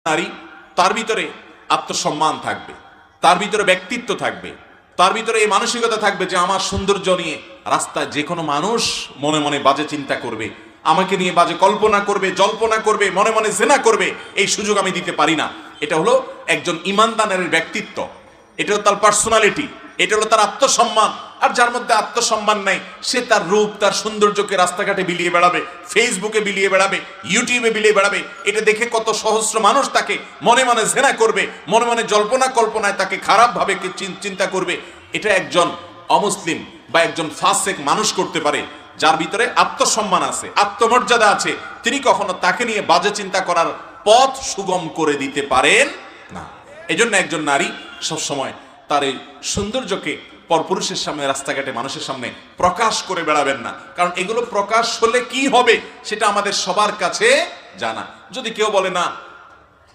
নারী, তার ভিতরে আত্মসম্মান থাকবে, তার ভিতরে ব্যক্তিত্ব থাকবে, তার ভিতরে এই মানসিকতা থাকবে যে আমার সৌন্দর্য নিয়ে রাস্তায় যে কোনো মানুষ মনে মনে বাজে চিন্তা করবে, আমাকে নিয়ে বাজে কল্পনা করবে, জল্পনা করবে, মনে মনে জেনা করবে, এই সুযোগ আমি দিতে পারি না। এটা হলো একজন ঈমানদারের ব্যক্তিত্ব, এটা হলো তার পার্সোনালিটি, এটা হলো তার আত্মসম্মান। আর যার মধ্যে আত্মসম্মান নাই, সে তার রূপ, তার সৌন্দর্যকে রাস্তাঘাটে বিলিয়ে বেড়াবে, ফেসবুকে বিলিয়ে বেড়াবে, ইউটিউবে বিলিয়ে বেড়াবে। এটা দেখে কত সহস্র মানুষ তাকে মনে মনে জেনা করবে, মনে মনে জল্পনা কল্পনায় তাকে খারাপভাবে চিন্তা করবে। এটা একজন অমুসলিম বা একজন ফাসেক মানুষ করতে পারে, যার ভিতরে আত্মসম্মান আছে, আত্মমর্যাদা আছে। তিনি কখনো তাকে নিয়ে বাজে চিন্তা করার পথ সুগম করে দিতে পারেন না। এজন্য একজন নারী সবসময় তার এই সৌন্দর্যকে পরপুরুষের সামনে, রাস্তাঘাটে মানুষের সামনে প্রকাশ করে বেড়াবেন না। কারণ এগুলো প্রকাশ হলে কি হবে সেটা আমাদের সবার কাছে জানা। যদি কেউ বলে না